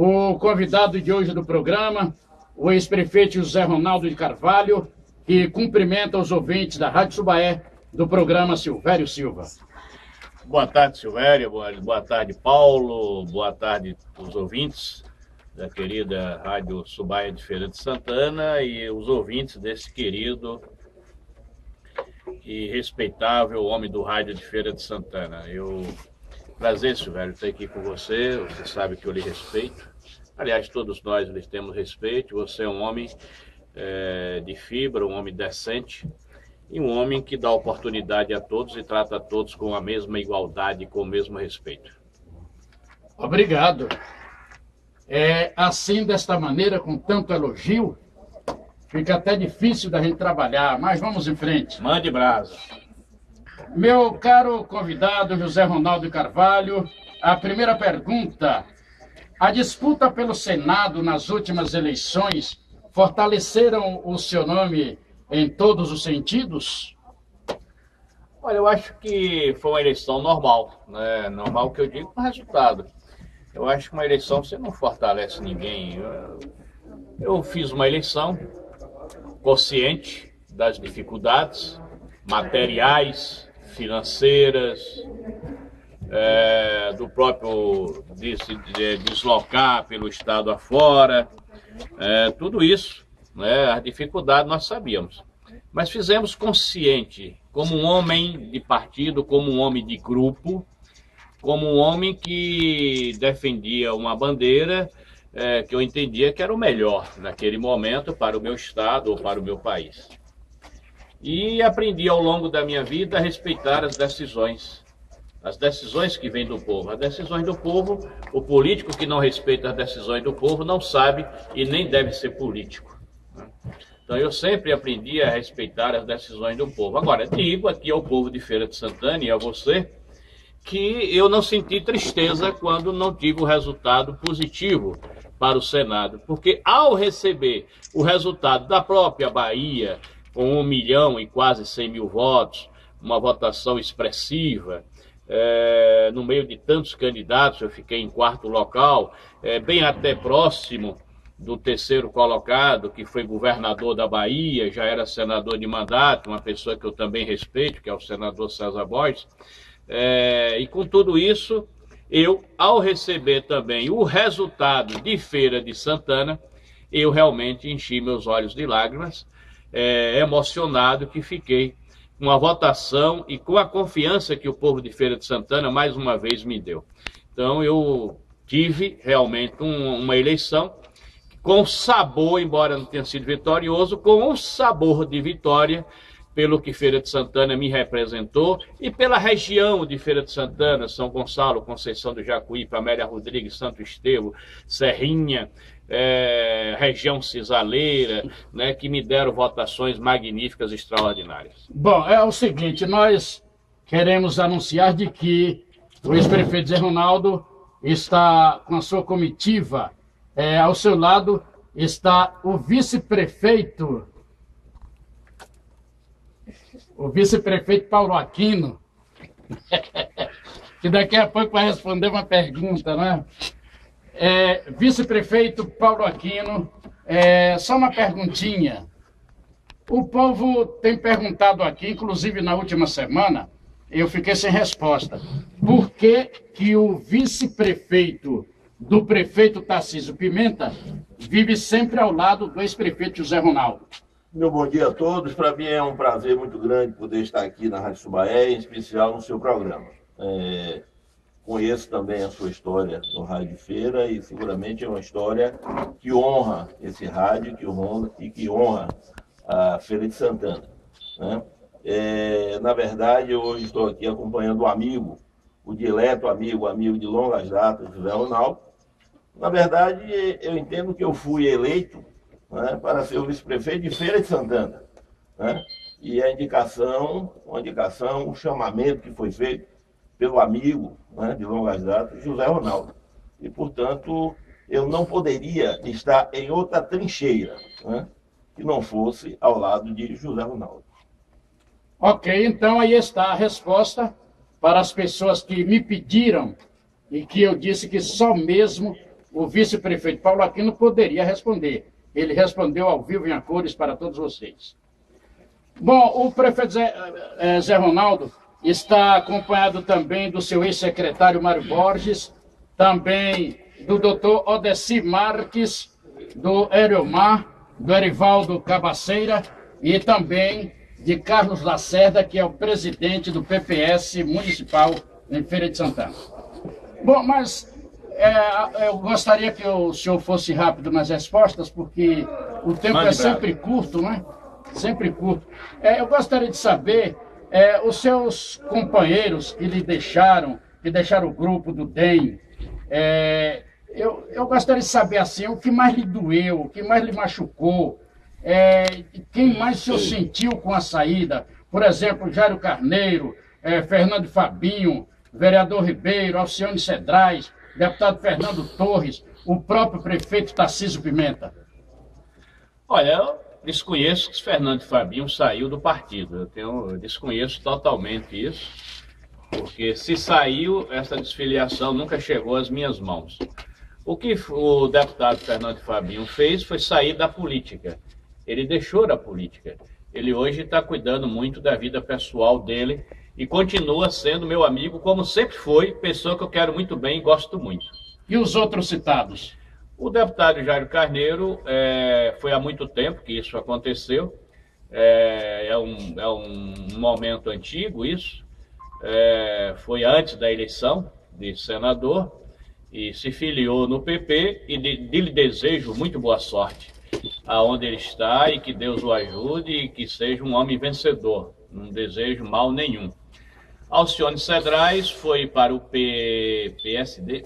o convidado de hoje do programa, o ex-prefeito José Ronaldo de Carvalho, que cumprimenta os ouvintes da Rádio Subaé, do programa Silvério Silva. Boa tarde, Silvério. Boa tarde, Paulo. Boa tarde os ouvintes da querida Rádio Subaé de Feira de Santana e os ouvintes desse querido e respeitável homem do rádio de Feira de Santana. Prazer, Silvério, estar aqui com você. Você sabe que eu lhe respeito. Aliás, todos nós lhe temos respeito. Você é um homem de fibra, um homem decente e um homem que dá oportunidade a todos e trata a todos com a mesma igualdade e com o mesmo respeito. Obrigado. Assim, desta maneira, com tanto elogio, fica até difícil da gente trabalhar, mas vamos em frente. Mande brasa. Meu caro convidado, José Ronaldo de Carvalho, a primeira pergunta. A disputa pelo Senado nas últimas eleições fortaleceram o seu nome em todos os sentidos? Olha, eu acho que foi uma eleição normal, né? Normal que eu digo com resultado. Eu acho que uma eleição você não fortalece ninguém. Eu fiz uma eleição consciente das dificuldades materiais, financeiras, do próprio de deslocar pelo estado afora, tudo isso, né, as dificuldades nós sabíamos. Mas fizemos consciente, como um homem de partido, como um homem de grupo, como um homem que defendia uma bandeira que eu entendia que era o melhor naquele momento para o meu estado ou para o meu país. E aprendi ao longo da minha vida a respeitar as decisões que vêm do povo. As decisões do povo, o político que não respeita as decisões do povo não sabe e nem deve ser político. Então eu sempre aprendi a respeitar as decisões do povo. Agora, digo aqui ao povo de Feira de Santana e a você que eu não senti tristeza quando não tive o resultado positivo para o Senado, porque ao receber o resultado da própria Bahia, com 1 milhão e quase 100 mil votos, uma votação expressiva, no meio de tantos candidatos, eu fiquei em 4º local, bem até próximo do 3º colocado, que foi governador da Bahia, já era senador de mandato, uma pessoa que eu também respeito, que é o senador César Borges. E com tudo isso, eu, ao receber também o resultado de Feira de Santana, eu realmente enchi meus olhos de lágrimas, emocionado que fiquei com a votação e com a confiança que o povo de Feira de Santana mais uma vez me deu. Então eu tive realmente uma eleição com sabor, embora não tenha sido vitorioso, com um sabor de vitória, pelo que Feira de Santana me representou e pela região de Feira de Santana, São Gonçalo, Conceição do Jacuípe, Amélia Rodrigues, Santo Estevão, Serrinha, região cisaleira, né, que me deram votações magníficas, extraordinárias. Bom, é o seguinte, nós queremos anunciar de que o ex-prefeito Zé Ronaldo está com a sua comitiva, ao seu lado está o vice-prefeito Paulo Aquino, que daqui a pouco vai responder uma pergunta, né? Vice-prefeito Paulo Aquino, só uma perguntinha. O povo tem perguntado aqui, inclusive na última semana, eu fiquei sem resposta. Por que que o vice-prefeito do prefeito Tarcísio Pimenta vive sempre ao lado do ex-prefeito José Ronaldo? Meu bom dia a todos. Para mim é um prazer muito grande poder estar aqui na Rádio Subaé, em especial no seu programa. Conheço também a sua história no Rádio Feira e seguramente é uma história que honra esse rádio, que honra a Feira de Santana, né? Na verdade, hoje estou aqui acompanhando o amigo, o dileto amigo de longas datas, José Ronaldo. Na verdade, eu entendo que eu fui eleito, né, para ser o vice-prefeito de Feira de Santana, né? E a indicação, o chamamento que foi feito pelo amigo, né, de longas datas, José Ronaldo. E, portanto, eu não poderia estar em outra trincheira, né, que não fosse ao lado de José Ronaldo. Ok, então aí está a resposta para as pessoas que me pediram e que eu disse que só mesmo o vice-prefeito Paulo Aquino poderia responder. Ele respondeu ao vivo em a cores para todos vocês. Bom, o prefeito Zé Ronaldo está acompanhado também do seu ex-secretário Mário Borges, também do doutor Odeci Marques, do Eriomar, do Erivaldo Cabaceira e também de Carlos Lacerda, que é o presidente do PPS municipal em Feira de Santana. Bom, mas eu gostaria que o senhor fosse rápido nas respostas, porque o tempo é sempre curto, né? Sempre curto. Eu gostaria de saber, os seus companheiros que lhe deixaram, que deixaram o grupo do DEM, eu gostaria de saber, assim, o que mais lhe doeu, o que mais lhe machucou, quem mais o senhor sentiu com a saída? Por exemplo, Jairo Carneiro, Fernando Fabinho, vereador Ribeiro, Alcione Cedrais, deputado Fernando Torres, o próprio prefeito Tarcísio Pimenta. Olha, eu desconheço que Fernando Fabinho saiu do partido. Eu desconheço totalmente isso, porque se saiu, essa desfiliação nunca chegou às minhas mãos. O que o deputado Fernando Fabinho fez foi sair da política. Ele deixou da política. Ele hoje está cuidando muito da vida pessoal dele e continua sendo meu amigo, como sempre foi, pessoa que eu quero muito bem e gosto muito. E os outros citados? O deputado Jairo Carneiro, foi há muito tempo que isso aconteceu, é um momento antigo isso, foi antes da eleição de senador e se filiou no PP e lhe desejo muito boa sorte aonde ele está e que Deus o ajude e que seja um homem vencedor, não desejo mal nenhum. Alcione Cedrais foi para o PSD,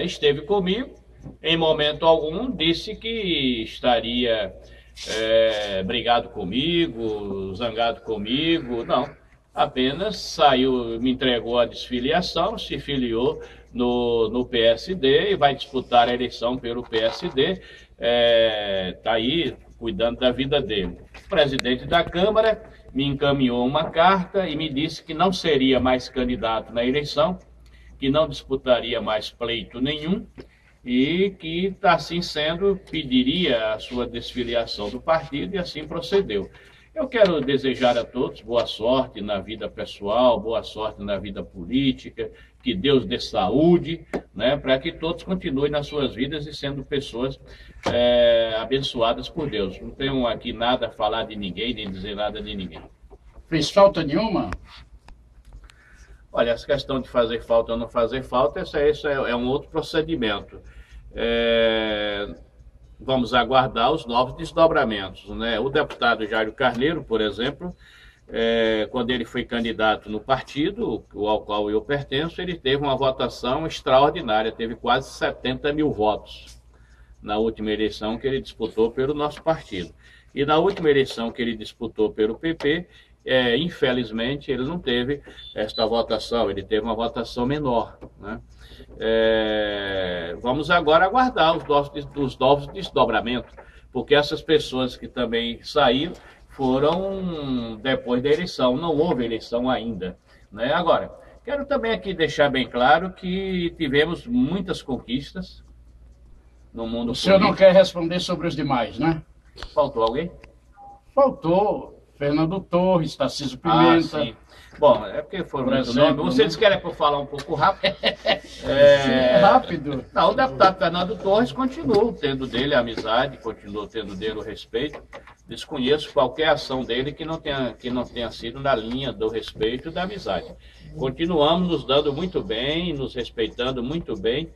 esteve comigo, em momento algum disse que estaria brigado comigo, zangado comigo, não. Apenas saiu, me entregou a desfiliação, se filiou no PSD e vai disputar a eleição pelo PSD, está aí cuidando da vida dele. O presidente da Câmara me encaminhou uma carta e me disse que não seria mais candidato na eleição, que não disputaria mais pleito nenhum e que, assim sendo, pediria a sua desfiliação do partido e assim procedeu. Eu quero desejar a todos boa sorte na vida pessoal, boa sorte na vida política, que Deus dê saúde, né, para que todos continuem nas suas vidas e sendo pessoas abençoadas por Deus. Não tenho aqui nada a falar de ninguém, nem dizer nada de ninguém. Fez falta nenhuma? Olha, essa questão de fazer falta ou não fazer falta, esse é um outro procedimento. Vamos aguardar os novos desdobramentos, né? O deputado Jairo Carneiro, por exemplo, quando ele foi candidato no partido ao qual eu pertenço, ele teve uma votação extraordinária, teve quase 70 mil votos na última eleição que ele disputou pelo nosso partido. E na última eleição que ele disputou pelo PP, infelizmente, ele não teve esta votação, ele teve uma votação menor, né? Vamos agora aguardar os novos desdobramentos, porque essas pessoas que também saíram foram depois da eleição, não houve eleição ainda, né? Agora, quero também aqui deixar bem claro que tivemos muitas conquistas no mundo político. O senhor não quer responder sobre os demais, né? Faltou alguém? Faltou Fernando Torres, Tarcísio Pimenta. Sim. Bom, é porque foram muitos nomes. Vocês querem que eu fale um pouco rápido? Rápido. Não, o deputado Fernando Torres continua tendo dele a amizade, continua tendo dele o respeito. Desconheço qualquer ação dele que não tenha sido na linha do respeito e da amizade. Continuamos nos dando muito bem, nos respeitando muito bem.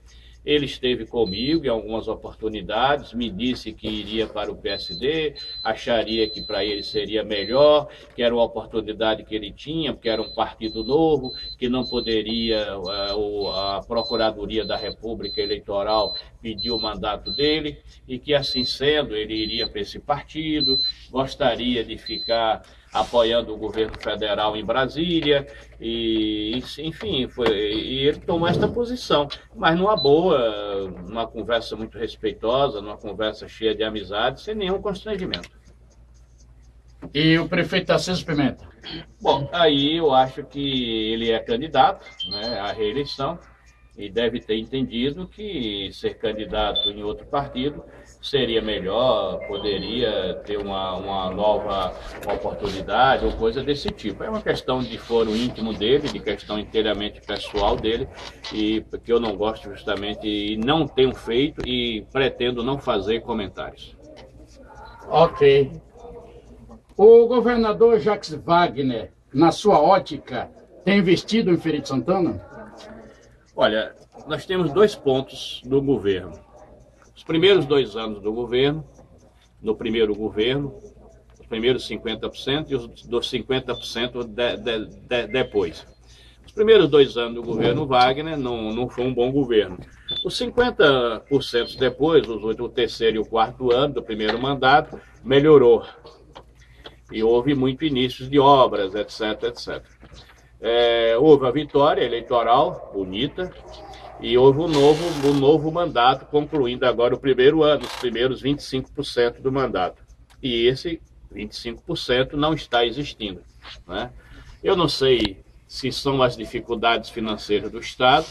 Ele esteve comigo em algumas oportunidades, me disse que iria para o PSD, acharia que para ele seria melhor, que era uma oportunidade que ele tinha, porque era um partido novo, que não poderia, a Procuradoria da República Eleitoral pedir o mandato dele, e que assim sendo, ele iria para esse partido, gostaria de ficar apoiando o governo federal em Brasília, e enfim, e ele tomou esta posição, mas numa boa, numa conversa muito respeitosa, numa conversa cheia de amizade, sem nenhum constrangimento. E o prefeito Tarcísio Pimenta? Bom, aí eu acho que ele é candidato, né, à reeleição e deve ter entendido que ser candidato em outro partido seria melhor, poderia ter uma nova oportunidade ou coisa desse tipo. É uma questão de foro íntimo dele, de questão inteiramente pessoal dele, e que eu não gosto justamente e não tenho feito e pretendo não fazer comentários. Ok. O governador Jacques Wagner, na sua ótica, tem investido em Feira de Santana? Olha, nós temos 2 pontos do governo. Os primeiros 2 anos do governo, no primeiro governo, os primeiros 50% e os dos 50% depois. Os primeiros 2 anos do governo Wagner não foi um bom governo. Os 50% depois, o terceiro e o quarto ano do primeiro mandato, melhorou. E houve muito início de obras, etc, etc. Houve a vitória eleitoral bonita e houve um novo mandato, concluindo agora o primeiro ano, os primeiros 25% do mandato. E esse 25% não está existindo, né? Eu não sei se são as dificuldades financeiras do Estado,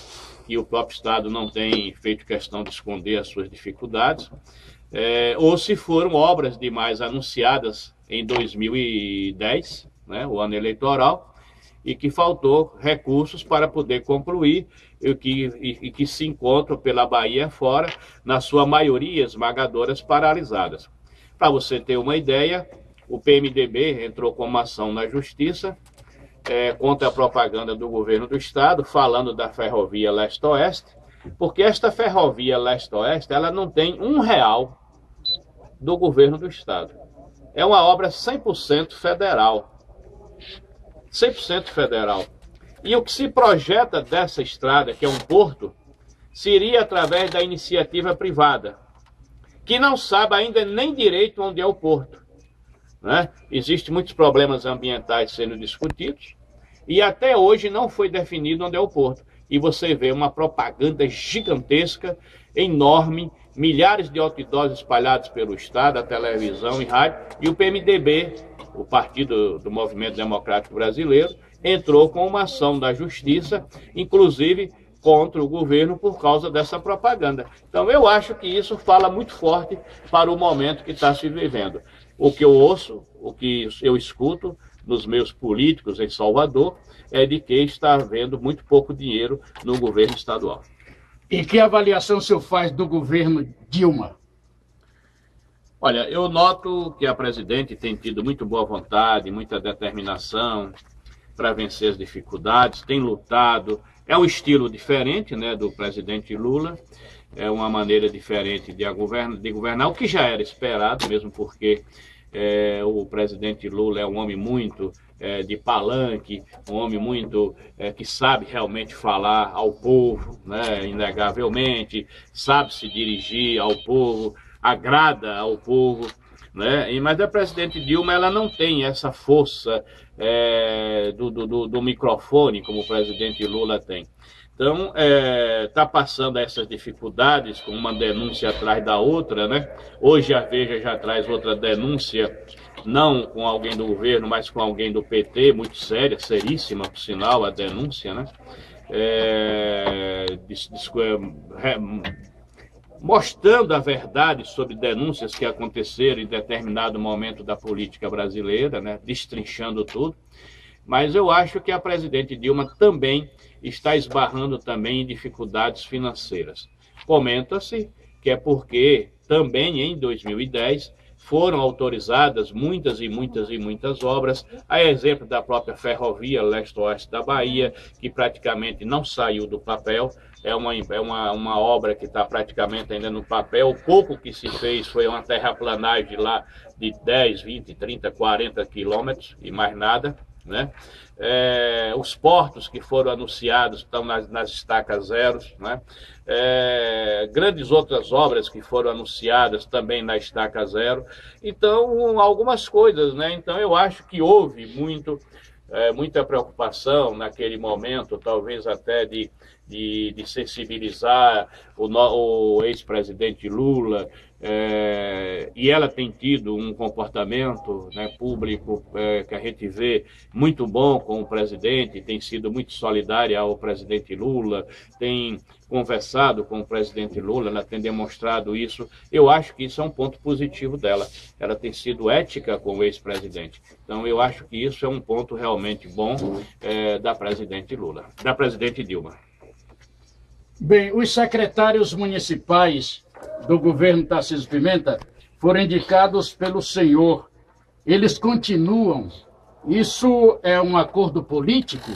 e o próprio Estado não tem feito questão de esconder as suas dificuldades, ou se foram obras demais anunciadas em 2010, né, o ano eleitoral, e que faltou recursos para poder concluir e que se encontram pela Bahia fora, na sua maioria esmagadoras, paralisadas. Para você ter uma ideia, o PMDB entrou com uma ação na Justiça contra a propaganda do governo do Estado, falando da ferrovia Leste-Oeste, porque esta ferrovia Leste-Oeste ela não tem R$1 do governo do Estado. É uma obra 100% federal. 100% federal. E o que se projeta dessa estrada, que é um porto, seria através da iniciativa privada, que não sabe ainda nem direito onde é o porto, né? Existem muitos problemas ambientais sendo discutidos e até hoje não foi definido onde é o porto. E você vê uma propaganda gigantesca, enorme, milhares de outdoors espalhados pelo Estado, a televisão e rádio, e o PMDB, o Partido do Movimento Democrático Brasileiro, entrou com uma ação da Justiça, inclusive contra o governo por causa dessa propaganda. Então eu acho que isso fala muito forte para o momento que está se vivendo. O que eu ouço, o que eu escuto nos meus políticos em Salvador, é de que está havendo muito pouco dinheiro no governo estadual. E que avaliação o senhor faz do governo Dilma? Olha, eu noto que a presidente tem tido muito boa vontade, muita determinação para vencer as dificuldades, tem lutado. É um estilo diferente, né, do presidente Lula, é uma maneira diferente de governar, o que já era esperado, mesmo porque o presidente Lula é um homem muito de palanque, um homem muito que sabe realmente falar ao povo, né, inegavelmente, sabe se dirigir ao povo, agrada ao povo, né? Mas a presidente Dilma ela não tem essa força do microfone como o presidente Lula tem. Então, está passando essas dificuldades com uma denúncia atrás da outra, né? Hoje a Veja já traz outra denúncia, não com alguém do governo, mas com alguém do PT, muito séria, seríssima, por sinal, a denúncia, né? Mostrando a verdade sobre denúncias que aconteceram em determinado momento da política brasileira, né? Destrinchando tudo. Mas eu acho que a presidente Dilma também está esbarrando também em dificuldades financeiras. Comenta-se que é porque também em 2010 foram autorizadas muitas e muitas obras, a exemplo da própria ferrovia Leste-Oeste da Bahia, que praticamente não saiu do papel, é uma obra que está praticamente ainda no papel. O pouco que se fez foi uma terraplanagem lá de 10, 20, 30, 40 quilômetros e mais nada, né? Os portos que foram anunciados estão nas estacas zeros, né? Grandes outras obras que foram anunciadas também na estaca zero. Então, algumas coisas, né? Então, eu acho que houve muita preocupação naquele momento, talvez até de sensibilizar o ex-presidente Lula, E ela tem tido um comportamento, né, público que a gente vê muito bom com o presidente, tem sido muito solidária ao presidente Lula, tem conversado com o presidente Lula, ela tem demonstrado isso. Eu acho que isso é um ponto positivo dela. Ela tem sido ética com o ex-presidente. Então eu acho que isso é um ponto realmente bom da presidente Lula, da presidente Dilma. Bem, os secretários municipais do governo Tarcísio Pimenta foram indicados pelo senhor. Eles continuam? Isso é um acordo político?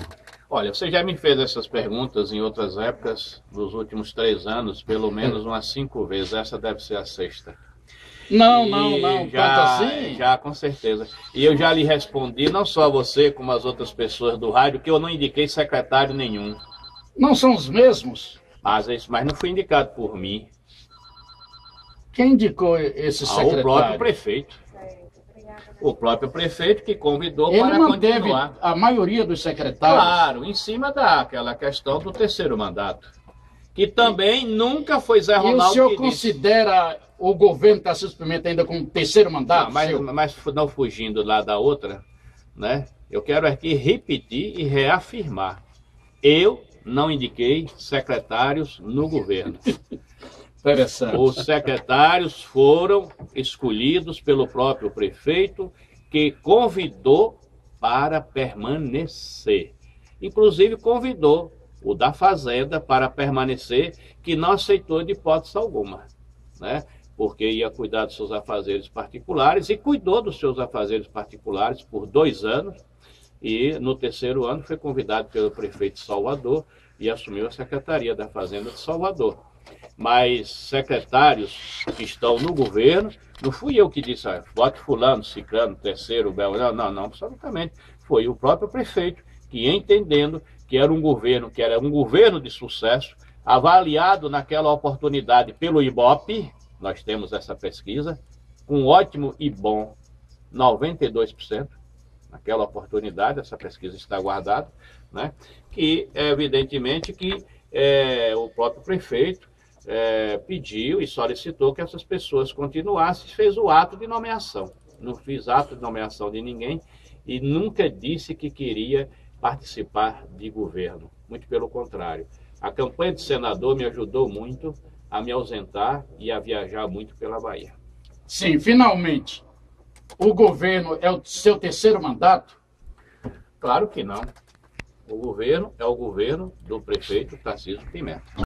Olha, você já me fez essas perguntas em outras épocas, nos últimos 3 anos, pelo menos umas 5 vezes. Essa deve ser a 6ª. Não, já, tanto assim? Já, com certeza. E eu já lhe respondi, não só a você, como as outras pessoas do rádio, que eu não indiquei secretário nenhum. Não são os mesmos? Mas não foi indicado por mim. Quem indicou esse secretário? O próprio prefeito. O próprio prefeito que convidou Ele para manteve continuar. A maioria dos secretários? Claro, em cima daquela questão do 3º mandato. Que também nunca foi Zé Ronaldo. E o senhor considera o governo Tarcísio Pimenta ainda como 3º mandato? Não, mas não fugindo lá da outra, né? Eu quero aqui repetir e reafirmar. Eu não indiquei secretários no governo. Interessante. Os secretários foram escolhidos pelo próprio prefeito, que convidou para permanecer. Inclusive convidou o da Fazenda para permanecer, que não aceitou de hipótese alguma, né? Porque ia cuidar dos seus afazeres particulares, e cuidou dos seus afazeres particulares por 2 anos, e no 3º ano foi convidado pelo prefeito de Salvador e assumiu a Secretaria da Fazenda de Salvador. Mas secretários que estão no governo, não fui eu que disse, vote fulano, ciclano, 3º, não, absolutamente. Foi o próprio prefeito que, entendendo que era um governo de sucesso, avaliado naquela oportunidade pelo IBOPE, nós temos essa pesquisa, com ótimo e bom 92%, naquela oportunidade, essa pesquisa está guardada, né? Que evidentemente que o próprio prefeito pediu e solicitou que essas pessoas continuassem, fez o ato de nomeação. Não fiz ato de nomeação de ninguém e nunca disse que queria participar de governo. Muito pelo contrário. A campanha de senador me ajudou muito a me ausentar e a viajar muito pela Bahia. Sim, finalmente. O governo é o seu 3º mandato? Claro que não. O governo é o governo do prefeito Tarcísio Pimenta.